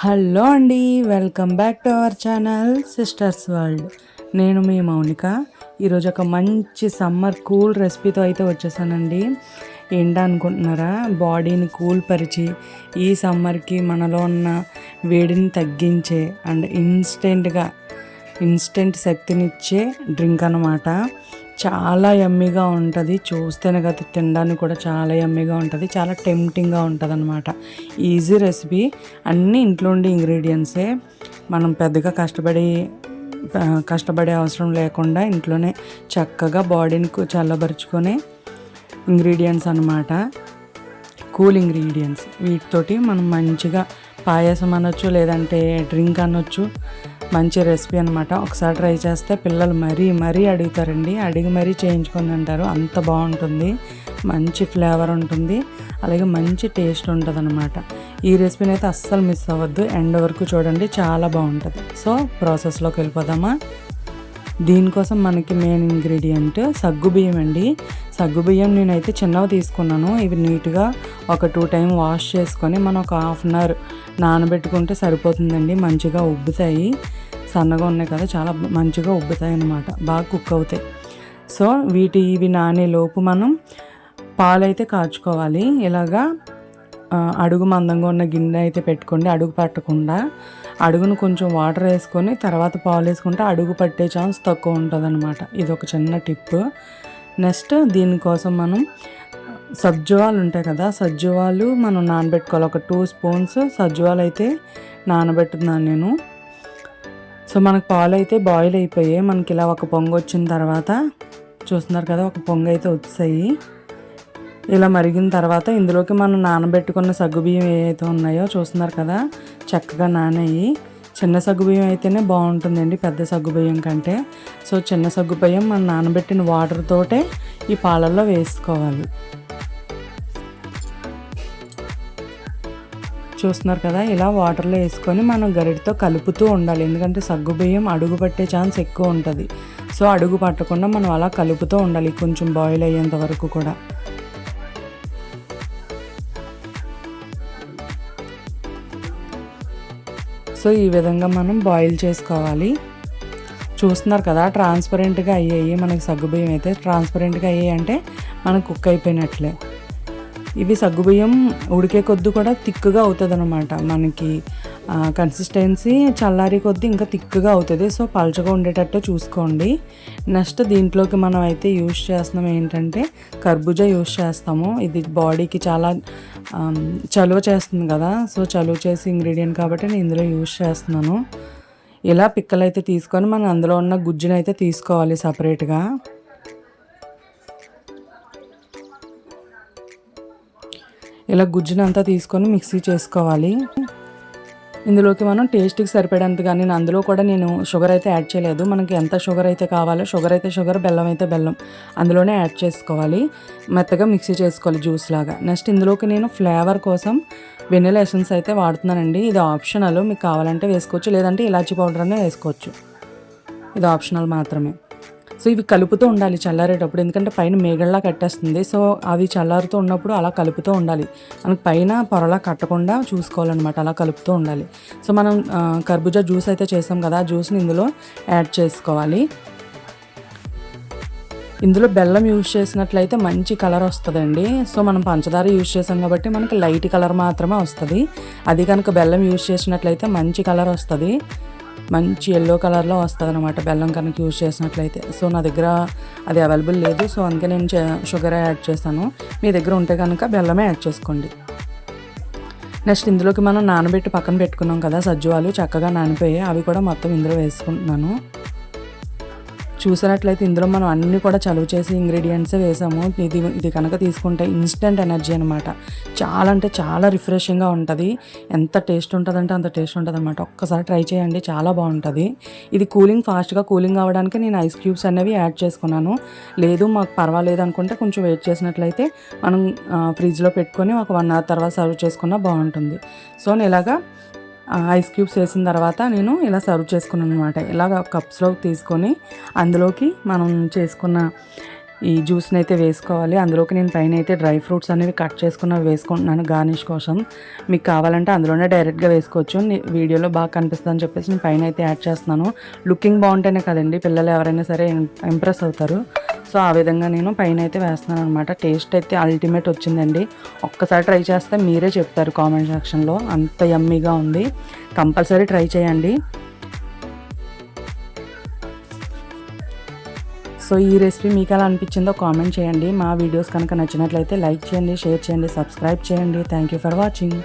Hello అండి, welcome back to our channel sisters world. నేను మీ మౌనిక. ఈరోజు ఒక మంచి సమ్మర్ కూల్ రెసిపీతో అయితే వచ్చేసానండి. ఏంటా అనుకుంటున్నారా? బాడీని కూల్ పరిచి ఈ సమ్మర్కి మనలో ఉన్న వేడిని తగ్గించే అండ్ ఇన్స్టెంట్ శక్తినిచ్చే డ్రింక్ అన్నమాట. చాలా యమ్మీగా ఉంటుంది. చూస్తేనే కదా తినడానికి కూడా చాలా యమ్మీగా ఉంటుంది. చాలా టెంప్టింగ్గా ఉంటుంది అనమాట. ఈజీ రెసిపీ, అన్నీ ఇంట్లో ఉండే ఇంగ్రీడియంట్సే. మనం పెద్దగా కష్టపడే అవసరం లేకుండా ఇంట్లోనే చక్కగా బాడీని చల్లబరుచుకునే ఇంగ్రీడియంట్స్ అన్నమాట. Cool ingredients. వీటితోటి మనం మంచిగా పాయసం అనొచ్చు, లేదంటే డ్రింక్ అనొచ్చు. మంచి రెసిపీ అనమాట. ఒకసారి ట్రై చేస్తే పిల్లలు మరీ అడుగుతారండి. అడిగి మరీ చేయించుకొని తింటారు. అంత బాగుంటుంది. మంచి ఫ్లేవర్ ఉంటుంది, అలాగే మంచి టేస్ట్ ఉంటుంది అనమాట. ఈ రెసిపీని అయితే అస్సలు మిస్ అవ్వద్దు. ఎండ్ వరకు చూడండి, చాలా బాగుంటుంది. సో ప్రాసెస్లోకి వెళ్ళిపోదామా? దీనికోసం మనకి మెయిన్ ఇంగ్రీడియంట్ సగ్గుబియ్యం అండి. సగ్గుబియ్యం నేనైతే చిన్నవి తీసుకున్నాను. ఇవి నీట్గా ఒక 2 టైం వాష్ చేసుకొని మనం ఒక 1/2 అవర్ నానబెట్టుకుంటే సరిపోతుందండి. మంచిగా ఉబ్బుతాయి. సన్నగా ఉన్నాయి కదా, చాలా మంచిగా ఉబ్బుతాయి అన్నమాట. బాగా కుక్ అవుతాయి. సో ఇవి నానేలోపు మనం పాలైతే కాచుకోవాలి. ఇలాగా అడుగు మందంగా ఉన్న గిన్నె అయితే పెట్టుకోండి, అడుగు పట్టకుండా. అడుగును కొంచెం వాటర్ వేసుకొని తర్వాత పాలు వేసుకుంటే అడుగు పట్టే ఛాన్స్ తక్కువ ఉంటుంది అనమాట. ఇది ఒక చిన్న టిప్. నెక్స్ట్ దీనికోసం మనం సజ్జువాలు ఉంటాయి కదా, సజ్జువాలు మనం నానబెట్టుకోవాలి. ఒక 2 స్పూన్స్ సజ్జువాలు అయితే నానబెట్టుతున్నాను నేను. సో మనకు పాలు అయితే బాయిల్ అయిపోయాయి. మనకి ఇలా ఒక పొంగు వచ్చిన తర్వాత చూస్తున్నారు కదా, ఒక పొంగు అయితే వచ్చాయి. ఇలా మరిగిన తర్వాత ఇందులోకి మనం నానబెట్టుకున్న సగ్గుబియ్యం ఏవైతే ఉన్నాయో చూస్తున్నారు కదా, చక్కగా నానాయి. చిన్న సగ్గుబియ్యం అయితేనే బాగుంటుందండి పెద్ద సగ్గుబియ్యం కంటే. సో చిన్న సగ్గుబియ్యం మనం నానబెట్టిన వాటర్ తోటే ఈ పాలల్లో వేసుకోవాలి. చూస్తున్నారు కదా, ఇలా వాటర్లో వేసుకొని మనం గరిటతో కలుపుతూ ఉండాలి. ఎందుకంటే సగ్గుబియ్యం అడుగు పట్టే ఛాన్స్ ఎక్కువ ఉంటుంది. సో అడుగు పట్టకుండా మనం అలా కలుపుతూ ఉండాలి కొంచెం బాయిల్ అయ్యేంత వరకు కూడా. సో ఈ విధంగా మనం బాయిల్ చేసుకోవాలి. చూస్తున్నారు కదా, ట్రాన్స్పరెంట్గా అయ్యాయి. మనకి సగ్గుబియ్యం అయితే ట్రాన్స్పరెంట్గా అయ్యాయి అంటే మనకు కుక్ అయిపోయినట్లే. ఇవి సగ్గుబియ్యం ఉడికే కొద్ది కూడా థిక్గా అవుతుంది అనమాట. మనకి కన్సిస్టెన్సీ చల్లారి కొద్దీ ఇంకా థిక్గా అవుతుంది. సో పల్చగా ఉండేటట్టు చూసుకోండి. నెక్స్ట్ దీంట్లోకి మనం అయితే యూజ్ చేస్తున్నాం ఏంటంటే కర్బూజా యూజ్ చేస్తాము. ఇది బాడీకి చాలా చలువ చేస్తుంది కదా. సో చలువ చేసే ఇంగ్రీడియంట్ కాబట్టి నేను ఇందులో యూజ్ చేస్తున్నాను. ఇలా పిక్కలు అయితే తీసుకొని మనం అందులో ఉన్న గుజ్జును అయితే తీసుకోవాలి సపరేట్గా. ఇలా గుజ్జునంతా తీసుకొని మిక్సీ చేసుకోవాలి. ఇందులోకి మనం టేస్ట్కి సరిపడేంత, కానీ అందులో కూడా నేను షుగర్ అయితే యాడ్ చేయలేదు. మనకి ఎంత షుగర్ అయితే కావాలో, షుగర్ అయితే షుగర్, బెల్లం అయితే బెల్లం అందులోనే యాడ్ చేసుకోవాలి. మెత్తగా మిక్సీ చేసుకోవాలి జ్యూస్ లాగా. నెక్స్ట్ ఇందులోకి నేను ఫ్లేవర్ కోసం వెనిలా ఎసెన్స్ అయితే వాడుతున్నానండి. ఇది ఆప్షనల్, మీకు కావాలంటే వేసుకోవచ్చు, లేదంటే ఇలాచీ పౌడర్ అనే వేసుకోవచ్చు. ఇది ఆప్షనల్ మాత్రమే. సో ఇవి కలుపుతూ ఉండాలి చల్లారేటప్పుడు, ఎందుకంటే పైన మేగల్లా కట్టేస్తుంది. సో అవి చల్లారుతూ ఉన్నప్పుడు అలా కలుపుతూ ఉండాలి. మనకు పైన పొరలా కట్టకుండా చూసుకోవాలన్నమాట. అలా కలుపుతూ ఉండాలి. సో మనం కర్బూజా జ్యూస్ అయితే చేసాం కదా, ఆ జ్యూస్ని ఇందులో యాడ్ చేసుకోవాలి. ఇందులో బెల్లం యూజ్ చేసినట్లయితే మంచి కలర్ వస్తుందండి. సో మనం పంచదార యూజ్ చేసాం కాబట్టి మనకి లైట్ కలర్ మాత్రమే వస్తుంది. అది కనుక బెల్లం యూజ్ చేసినట్లయితే మంచి కలర్ వస్తుంది. మంచి ఎల్లో కలర్లో వస్తుంది అనమాట బెల్లం కనుక యూజ్ చేసినట్లయితే. సో నా దగ్గర అది అవైలబుల్ లేదు. సో అందుకే నేను షుగర్ యాడ్ చేస్తాను. మీ దగ్గర ఉంటే కనుక బెల్లమే యాడ్ చేసుకోండి. నెక్స్ట్ ఇందులోకి మనం నానబెట్టి పక్కన పెట్టుకున్నాం కదా సజ్జువాలు, చక్కగా నానిపోయాయి. అవి కూడా మొత్తం ఇందులో వేసుకుంటున్నాను. చూసినట్లయితే ఇందులో మనం అన్నీ కూడా చలువ చేసి ఇంగ్రీడియంట్సే వేసాము. ఇది కనుక తీసుకుంటే ఇన్స్టెంట్ ఎనర్జీ అనమాట. చాలా అంటే చాలా రిఫ్రెషింగ్గా ఉంటుంది. ఎంత టేస్ట్ ఉంటుందంటే అంత టేస్ట్ ఉంటుంది అనమాట. ఒక్కసారి ట్రై చేయండి, చాలా బాగుంటుంది. ఇది ఫాస్ట్గా కూలింగ్ అవ్వడానికి నేను ఐస్ క్యూబ్స్ అనేవి యాడ్ చేసుకున్నాను. లేదు మాకు పర్వాలేదు అనుకుంటే కొంచెం వెయిట్ చేసినట్లయితే మనం ఫ్రిడ్జ్లో పెట్టుకొని ఒక 1 అవర్ తర్వాత సర్వ్ చేసుకున్నా బాగుంటుంది. సో నేను ఇలాగా ఐస్ క్యూబ్స్ వేసిన తర్వాత నేను ఇలా సర్వ్ చేసుకున్నాను అనమాట. ఇలాగ కప్స్లోకి తీసుకొని అందులోకి మనం చేసుకున్న ఈ జ్యూస్ని అయితే వేసుకోవాలి. అందులోకి నేను పైన అయితే డ్రై ఫ్రూట్స్ అనేవి కట్ చేసుకున్నవి వేసుకుంటున్నాను గార్నిష్ కోసం. మీకు కావాలంటే అందులోనే డైరెక్ట్గా వేసుకోవచ్చు. వీడియోలో బాగా కనిపిస్తుంది అని చెప్పేసి నేను పైన అయితే యాడ్ చేస్తున్నాను. లుకింగ్ బాగుంటేనే కదండి పిల్లలు ఎవరైనా సరే ఇంప్రెస్ అవుతారు. సో ఆ విధంగా నేను పైన అయితే వేస్తున్నాను అనమాట. టేస్ట్ అయితే అల్టిమేట్ వచ్చిందండి. ఒక్కసారి ట్రై చేస్తే మీరే చెప్తారు కామెంట్ సెక్షన్లో, అంత యమ్మీగా ఉంది. కంపల్సరీ ట్రై చేయండి. సో ఈ రెసిపీ మీకు ఎలా అనిపించిందో కామెంట్ చేయండి. మా వీడియోస్ కనుక నచ్చినట్లయితే లైక్ చేయండి, షేర్ చేయండి, సబ్స్క్రైబ్ చేయండి. Thank you for watching.